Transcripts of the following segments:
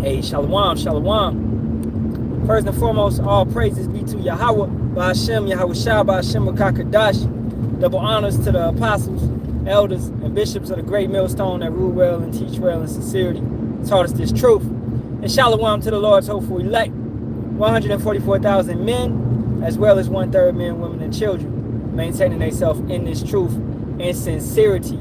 Hey, Shalawam, Shalawam. First and foremost, all praises be to Yahawah, Bahasham, Yahawashi, Bahasham, Kakadash. Double honors to the apostles, elders, and bishops of the great millstone that rule well and teach well in sincerity, taught us this truth. And Shalawam to the Lord's hopeful elect, 144,000 men, as well as 1/3 men, women, and children, maintaining themselves in this truth and sincerity,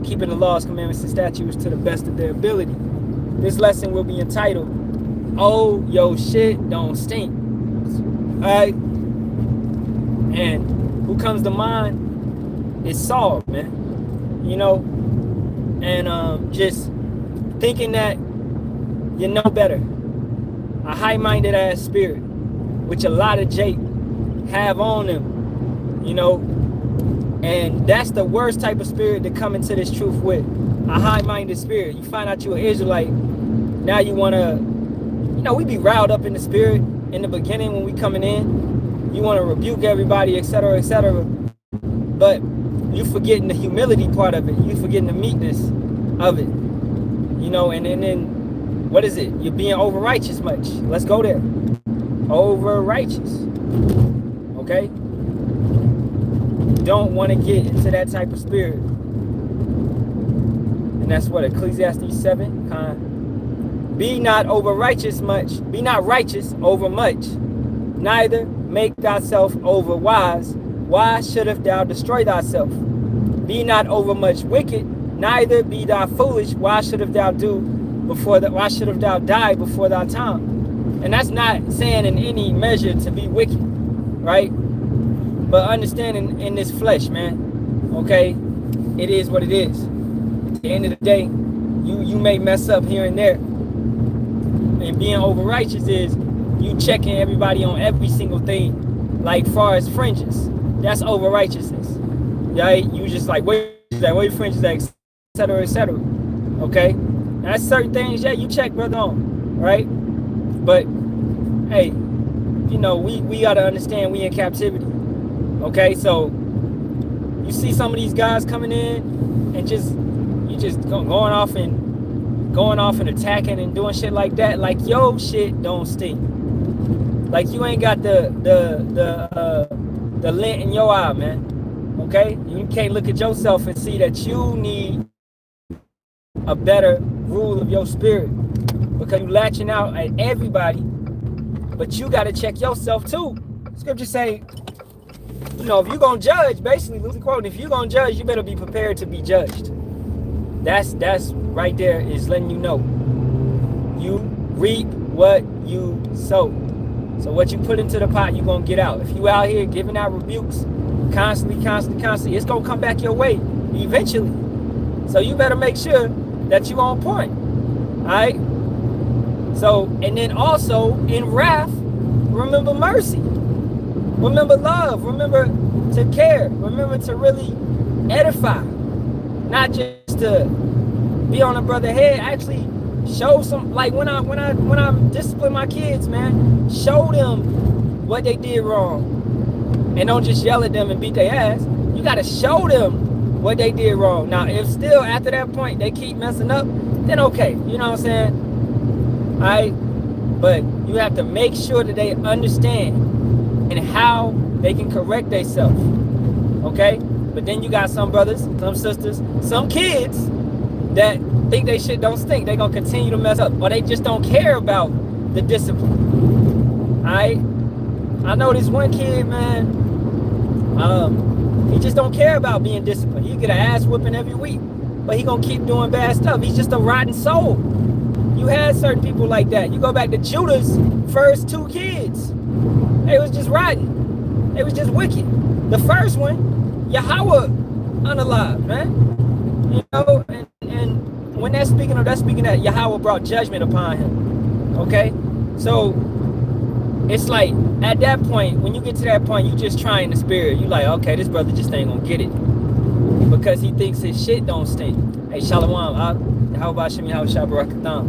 keeping the laws, commandments, and statutes to the best of their ability. This lesson will be entitled, "Oh, yo shit don't stink." Alright? And who comes to mind is Saul, man. You know? And just thinking that you know better. A high-minded ass spirit, which a lot of Jake have on them, you know? And that's the worst type of spirit to come into this truth with. A high-minded spirit. You find out you're an Israelite, now you want to, you know, we be riled up in the spirit in the beginning when we coming in. You want to rebuke everybody, etc., etc. But you forgetting the humility part of it. You forgetting the meekness of it. You know, and then what is it? You're being over-righteous much. Let's go there. Over-righteous. Okay? Don't want to get into that type of spirit. And that's what Ecclesiastes 7. Be not over righteous much. Be not righteous over much. Neither make thyself over wise. Why shouldst thou destroy thyself? Be not over much wicked. Neither be thou foolish. Why shouldst thou why shouldst thou die before thy time? And that's not saying in any measure to be wicked, right? But understanding in this flesh, man, okay, it is what it is. At the end of the day, you may mess up here and there. And being over righteous is you checking everybody on every single thing, like far as fringes. That's over righteousness. Right? You just like where fringes at, etc., etc. Okay? And that's certain things, yeah, you check, brother, on, right? But hey, you know, we gotta understand we in captivity. Okay, so you see some of these guys coming in and you just going off and attacking and doing shit like that. Like yo shit don't stink. Like you ain't got the lint in your eye, man. Okay, you can't look at yourself and see that you need a better rule of your spirit because you latching out at everybody, but you got to check yourself too. Scripture say, you know, if you're going to judge, basically, loosely quoting, if you're going to judge, you better be prepared to be judged. That's right there is letting you know. You reap what you sow. So what you put into the pot, you're going to get out. If you out here giving out rebukes constantly, it's going to come back your way eventually. So you better make sure that you're on point. All right? So, and then also in wrath, remember mercy. Remember love. Remember to care. Remember to really edify. Not just to be on a brother's head. Actually show some, like when I discipline my kids, man, show them what they did wrong. And don't just yell at them and beat their ass. You got to show them what they did wrong. Now, if still after that point they keep messing up, then okay. You know what I'm saying? All right? But you have to make sure that they understand and how they can correct themselves. Okay? But then you got some brothers, some sisters, some kids that think they shit don't stink. They're going to continue to mess up. Or they just don't care about the discipline. All right? I know this one kid, man, he just don't care about being disciplined. He get an ass whooping every week, but he gonna keep doing bad stuff. He's just a rotten soul. You had certain people like that. You go back to Judah's first 2 kids. They was just rotten. They was just wicked. The first one, Yahawah unalive, man. You know, and when that's speaking that Yahawah brought judgment upon him. Okay? So it's like at that point, when you get to that point, you just trying the spirit. You like, okay, this brother just ain't gonna get it because he thinks his shit don't stink. Hey, Shalawam, Bahasham, Yahawashi, Barak, Ahtham.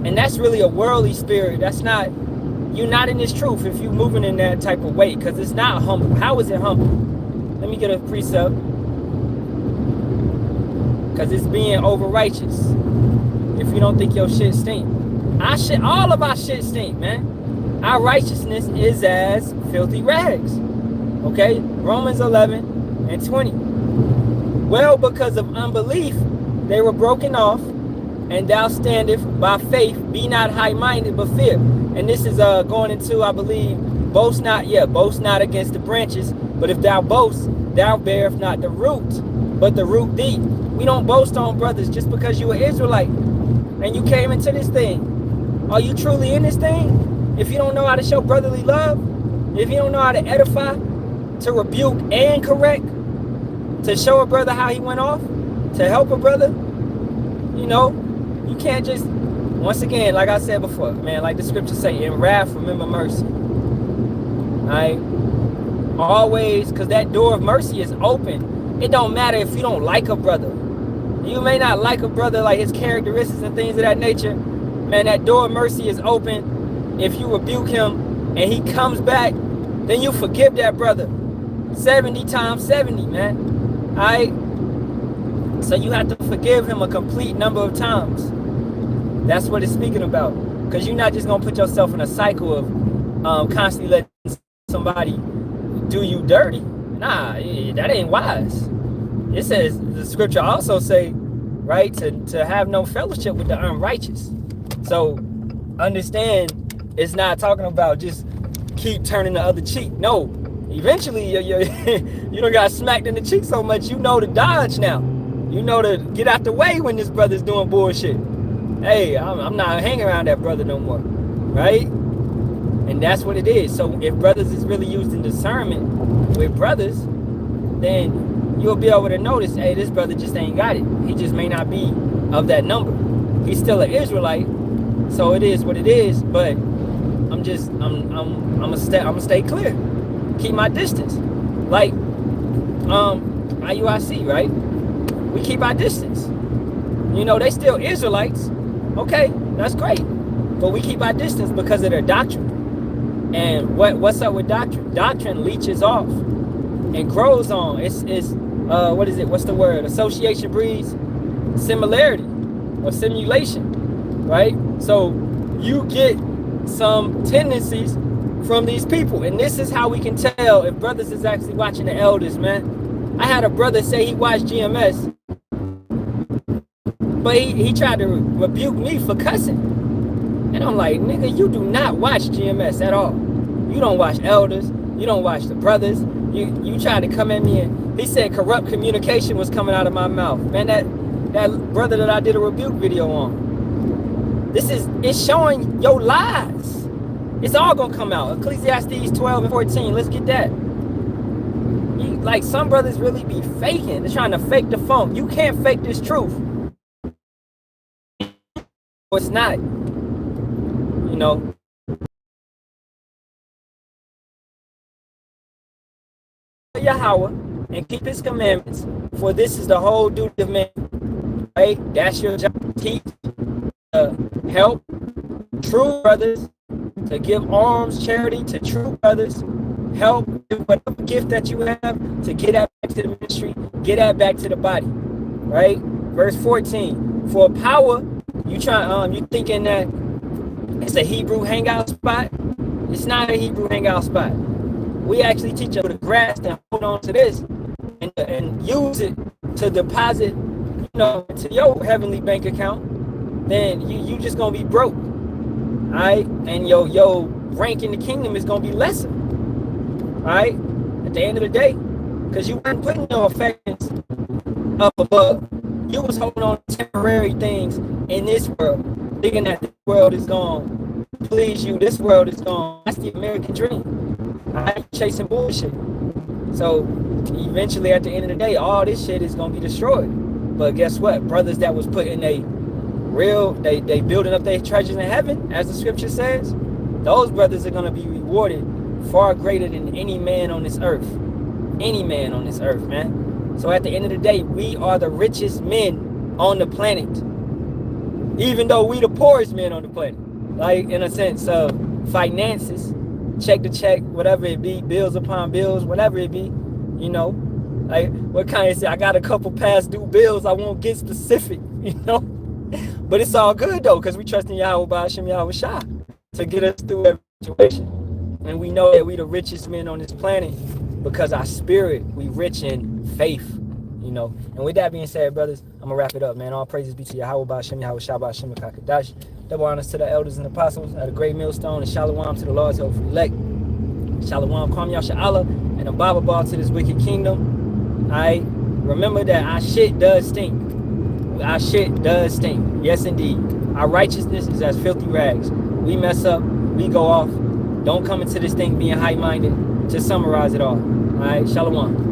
And that's really a worldly spirit. That's not, you're not in this truth if you're moving in that type of way, because it's not humble. How is it humble? Let me get a precept. Because it's being over righteous. If if you don't think your shit stink. All of our shit stink, man. Our righteousness is as filthy rags. Okay? Romans 11 and 20. Well, because of unbelief, they were broken off, and thou standest by faith. Be not high-minded, but fear. And this is going into, I believe, boast not against the branches, but if thou boast, thou bearest not the root, but the root thee. We don't boast on brothers just because you are Israelite and you came into this thing. Are you truly in this thing? If you don't know how to show brotherly love, if you don't know how to edify, to rebuke and correct, to show a brother how he went off, to help a brother, you know, you can't just, once again, like I said before, man, like the scriptures say, in wrath, remember mercy. All right? Always, because that door of mercy is open. It don't matter if you don't like a brother. You may not like a brother, like his characteristics and things of that nature. Man, that door of mercy is open. If you rebuke him and he comes back, then you forgive that brother 70 times 70, man. All right? So you have to forgive him a complete number of times. That's what it's speaking about. Because you're not just going to put yourself in a cycle of constantly letting somebody do you dirty. Nah, that ain't wise. It says, the scripture also say, right, to have no fellowship with the unrighteous. So understand, it's not talking about just keep turning the other cheek. No, eventually you done got smacked in the cheek so much, you know to dodge now. You know to get out the way when this brother's doing bullshit. Hey, I'm not hanging around that brother no more, right? And that's what it is. So if brothers is really used in discernment with brothers, then you'll be able to notice, hey, this brother just ain't got it. He just may not be of that number. He's still an Israelite, so it is what it is. But I'm gonna stay clear, keep my distance. Like IUIC, right? We keep our distance. You know, they still Israelites. Okay, that's great, but we keep our distance because of their doctrine. And what's up with doctrine? Doctrine leeches off and grows on. It's what is it? What's the word? Association breeds similarity or simulation, right? So you get some tendencies from these people, and this is how we can tell if brothers is actually watching the elders, man. I had a brother say he watched GMS, but he tried to rebuke me for cussing. And I'm like, nigga, you do not watch GMS at all. You don't watch elders. You don't watch the brothers. You tried to come at me, and he said corrupt communication was coming out of my mouth. Man, that brother that I did a rebuke video on, it's showing your lies. It's all gonna come out. Ecclesiastes 12 and 14. Let's get that. Like, some brothers really be faking. They're trying to fake the funk. You can't fake this truth. It's not. You know. Yahawah and keep his commandments, for this is the whole duty of man. Right? That's your job. Teach, help true brothers, to give alms, charity to true brothers, help whatever gift that you have to get that back to the ministry, get that back to the body. Right? Verse 14. For power, you thinking that it's a Hebrew hangout spot? It's not a Hebrew hangout spot. We actually teach you to grasp and hold on to this and use it to deposit, to your heavenly bank account. Then you just gonna be broke, all right? And your rank in the kingdom is gonna be lesser, all right? At the end of the day, because you weren't putting your affections up above. You was holding on to temporary things in this world, thinking that this world is gonna please you. This world is gone. That's the American dream. I'm chasing bullshit. So eventually, at the end of the day, all this shit is gonna be destroyed. But guess what? Brothers that was putting they building up their treasures in heaven, as the scripture says, those brothers are gonna be rewarded far greater than any man on this earth. Any man on this earth, man. So at the end of the day, we are the richest men on the planet, even though we the poorest men on the planet. Like, in a sense of finances, check to check, whatever it be, bills upon bills, whatever it be, like what kind of say, I got a couple past due bills, I won't get specific, But it's all good though, because we trust in Yahawah, Bahasham, Yahawashi to get us through every situation. And we know that we the richest men on this planet because our spirit, we rich in faith, you know. And with that being said, brothers, I'm going to wrap it up, man. All praises be to Yahawah, Bahasham, Yahawashi, Bahasham, Kakadash. Double honors to the elders and apostles at a great millstone, and Shalawam to the Lord's hopeful elect. Shalawam, Kwam Yasharahla, and a Bible ball to this wicked kingdom. Alright, remember that our shit does stink. Our shit does stink. Yes, indeed. Our righteousness is as filthy rags. We mess up, we go off. Don't come into this thing being high-minded. To summarize it all. Alright, Shalawam.